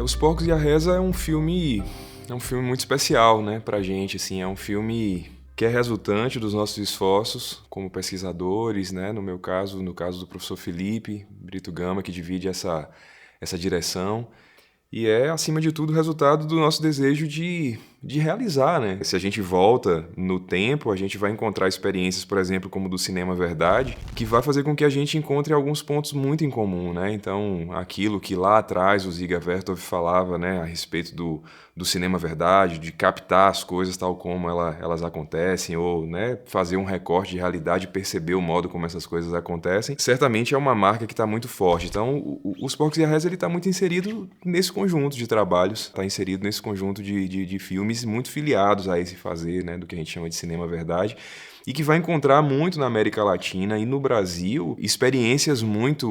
Os Porcos e a Reza é um filme muito especial, né, pra gente, assim, é um filme que é resultante dos nossos esforços como pesquisadores, né, no caso do professor Felipe Brito Gama, que divide essa direção. E é, acima de tudo, o resultado do nosso desejo de realizar, né? Se a gente volta no tempo, a gente vai encontrar experiências, por exemplo, como do Cinema Verdade, que vai fazer com que a gente encontre alguns pontos muito em comum, né? Então, aquilo que lá atrás o Ziga Vertov falava, né, a respeito do Cinema Verdade, de captar as coisas tal como elas acontecem, ou, né, fazer um recorte de realidade e perceber o modo como essas coisas acontecem, certamente é uma marca que está muito forte. Então, Os Porcos e a Reza está muito inserido nesse conjunto de trabalhos, está inserido nesse conjunto de filmes muito filiados a esse fazer, né, do que a gente chama de cinema verdade, e que vai encontrar muito na América Latina e no Brasil experiências muito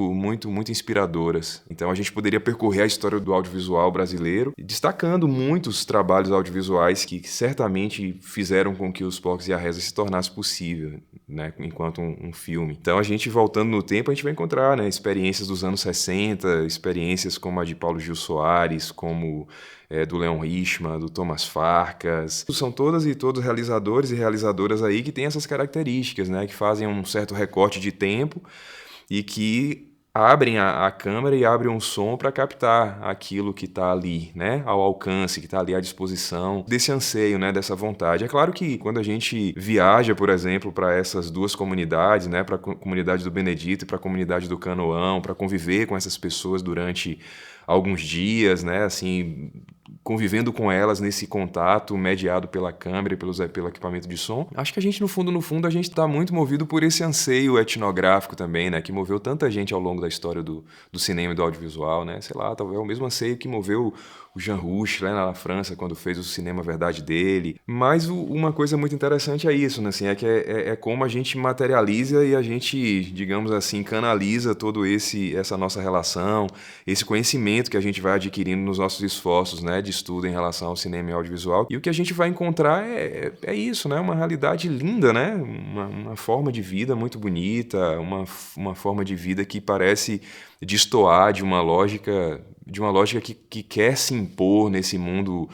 inspiradoras. Então a gente poderia percorrer a história do audiovisual brasileiro, destacando muitos trabalhos audiovisuais que certamente fizeram com que Os Porcos e a Reza se tornasse possível, né, enquanto um filme. Então a gente, voltando no tempo, a gente vai encontrar, né, experiências dos anos 60, experiências como a de Paulo Gil Soares, como do Leon Richman, do Thomas Farkas. São todas e todos realizadores e realizadoras aí que têm essas características, né, que fazem um certo recorte de tempo e que abrem a câmera e abrem um som para captar aquilo que está ali, né, ao alcance, que está ali à disposição, desse anseio, né, dessa vontade. É claro que quando a gente viaja, por exemplo, para essas duas comunidades, né, para a comunidade do Benedito e para a comunidade do Canoão, para conviver com essas pessoas durante alguns dias, né, assim, convivendo com elas nesse contato mediado pela câmera e pelo equipamento de som. Acho que a gente, no fundo, a gente está muito movido por esse anseio etnográfico também, né, que moveu tanta gente ao longo da história do cinema e do audiovisual, né, sei lá, talvez é o mesmo anseio que moveu o Jean Rouch, lá na França, quando fez o Cinema Verdade dele. Mas uma coisa muito interessante é isso, né, assim, é como a gente materializa e a gente, digamos assim, canaliza todo essa nossa relação, esse conhecimento que a gente vai adquirindo nos nossos esforços, né, de estudo em relação ao cinema e audiovisual. E o que a gente vai encontrar é isso, né, uma realidade linda, né, uma forma de vida muito bonita, uma forma de vida que parece destoar de uma lógica que quer se impor nesse mundo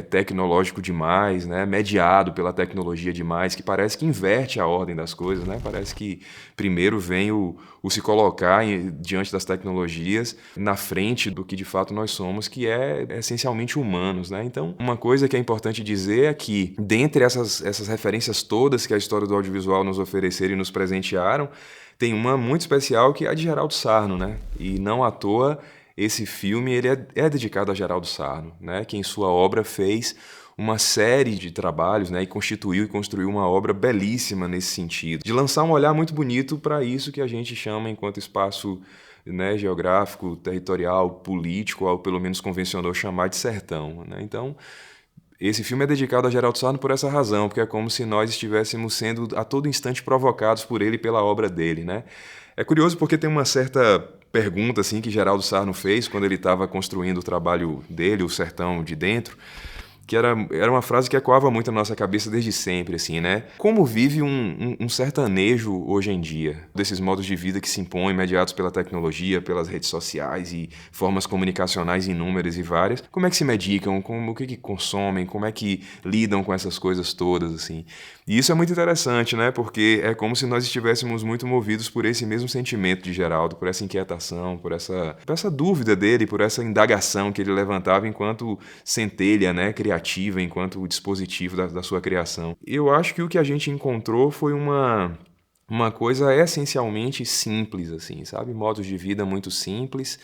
tecnológico demais, né, mediado pela tecnologia demais, que parece que inverte a ordem das coisas, né, parece que primeiro vem o se colocar diante das tecnologias na frente do que de fato nós somos, que é essencialmente humanos, né? Então, uma coisa que é importante dizer é que, dentre essas referências todas que a história do audiovisual nos ofereceram e nos presentearam, tem uma muito especial que é a de Geraldo Sarno, né? E não à toa esse filme ele é dedicado a Geraldo Sarno, né, que em sua obra fez uma série de trabalhos, né, e constituiu e construiu uma obra belíssima nesse sentido, de lançar um olhar muito bonito para isso que a gente chama enquanto espaço, né, geográfico, territorial, político, ou pelo menos convencionou chamar de sertão, né? Então, esse filme é dedicado a Geraldo Sarno por essa razão, porque é como se nós estivéssemos sendo a todo instante provocados por ele e pela obra dele, né? É curioso porque tem uma certa pergunta assim que Geraldo Sarno fez quando ele estava construindo o trabalho dele, O Sertão de Dentro, que era uma frase que ecoava muito na nossa cabeça desde sempre, assim, né? Como vive um sertanejo hoje em dia? Desses modos de vida que se impõem, mediados pela tecnologia, pelas redes sociais e formas comunicacionais inúmeras e várias. Como é que se medicam? O que consomem? Como é que lidam com essas coisas todas, assim? E isso é muito interessante, né? Porque é como se nós estivéssemos muito movidos por esse mesmo sentimento de Geraldo, por essa inquietação, por essa dúvida dele, por essa indagação que ele levantava enquanto centelha, né, criativa, enquanto dispositivo da sua criação. Eu acho que o que a gente encontrou foi uma coisa essencialmente simples, assim, sabe? Modos de vida muito simples.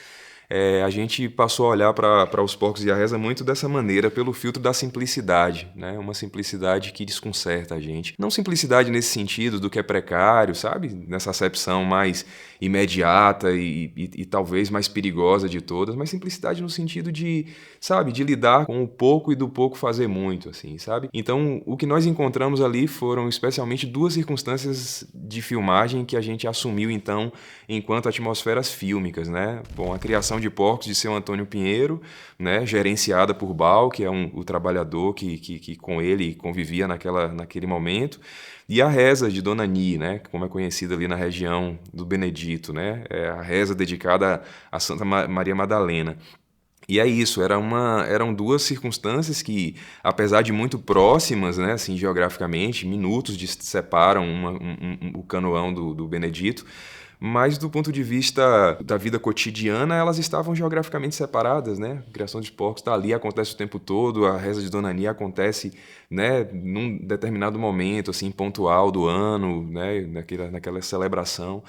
A gente passou a olhar para Os Porcos e a Reza muito dessa maneira, pelo filtro da simplicidade, né? Uma simplicidade que desconcerta a gente. Não simplicidade nesse sentido do que é precário, sabe? Nessa acepção mais imediata e talvez mais perigosa de todas, mas simplicidade no sentido de, sabe, de lidar com o pouco e do pouco fazer muito, assim, sabe? Então, o que nós encontramos ali foram especialmente duas circunstâncias de filmagem que a gente assumiu, então, enquanto atmosferas fílmicas, né? Bom, a criação de Porcos de seu Antônio Pinheiro, né, gerenciada por Bal, que é o trabalhador que com ele convivia naquele momento, e a Reza de Dona Ni, né, como é conhecida ali na região do Benedito, né, é a reza dedicada a Santa Maria Madalena. E é isso, eram duas circunstâncias que, apesar de muito próximas, né, assim, geograficamente, minutos separam o Canoão do Benedito, mas do ponto de vista da vida cotidiana, elas estavam geograficamente separadas, né? A criação de porcos está ali, acontece o tempo todo, a reza de Dona Ania acontece, né, num determinado momento, assim, pontual do ano, né, naquela celebração.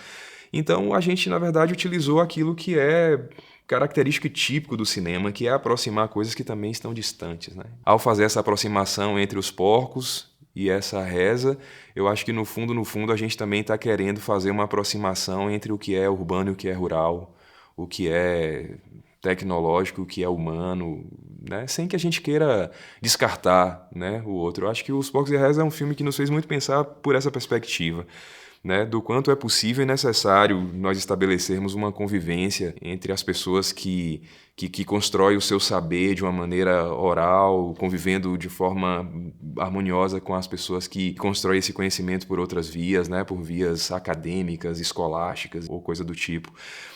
Então, a gente, na verdade, utilizou aquilo que é característico e típico do cinema, que é aproximar coisas que também estão distantes, né? Ao fazer essa aproximação entre os porcos e essa reza, eu acho que no fundo, a gente também está querendo fazer uma aproximação entre o que é urbano e o que é rural, o que é tecnológico, o que é humano, né? Sem que a gente queira descartar, né, o outro. Eu acho que Os Porcos e a Reza é um filme que nos fez muito pensar por essa perspectiva, né, do quanto é possível e necessário nós estabelecermos uma convivência entre as pessoas que constroem o seu saber de uma maneira oral, convivendo de forma harmoniosa com as pessoas que constroem esse conhecimento por outras vias, né, por vias acadêmicas, escolásticas ou coisa do tipo.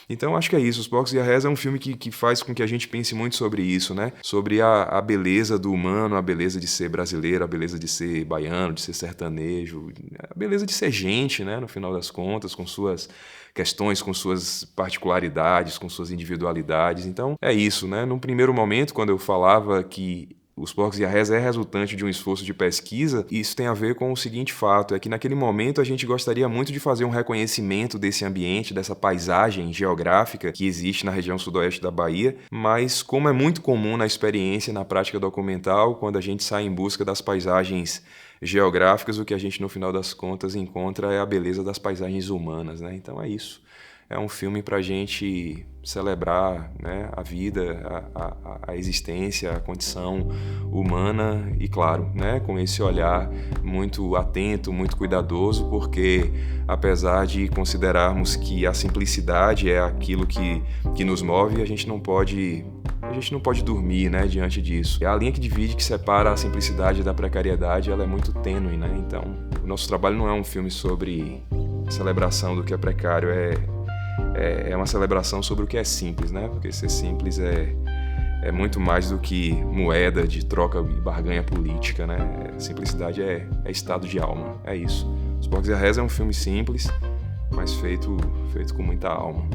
Então, acho que é isso. Os Porcos e a Reza é um filme que faz com que a gente pense muito sobre isso, né? Sobre a beleza do humano, a beleza de ser brasileiro, a beleza de ser baiano, de ser sertanejo, a beleza de ser gente, né? No final das contas, com suas questões, com suas particularidades, com suas individualidades. Então, é isso, né? Num primeiro momento, quando eu falava que Os Porcos e a Reza é resultante de um esforço de pesquisa, isso tem a ver com o seguinte fato, é que naquele momento a gente gostaria muito de fazer um reconhecimento desse ambiente, dessa paisagem geográfica que existe na região sudoeste da Bahia, mas como é muito comum na experiência, na prática documental, quando a gente sai em busca das paisagens geográficas, o que a gente no final das contas encontra é a beleza das paisagens humanas, né? Então é isso. É um filme para a gente celebrar, né, a vida, a existência, a condição humana e, claro, né, com esse olhar muito atento, muito cuidadoso, porque apesar de considerarmos que a simplicidade é aquilo que nos move, a gente não pode dormir, né, diante disso. A linha que divide, que separa a simplicidade da precariedade, ela é muito tênue, né? Então, o nosso trabalho não é um filme sobre celebração do que é precário, é uma celebração sobre o que é simples, né? Porque ser simples é muito mais do que moeda de troca e barganha política, né? Simplicidade é estado de alma, é isso. Os Porcos e a Reza é um filme simples, mas feito com muita alma.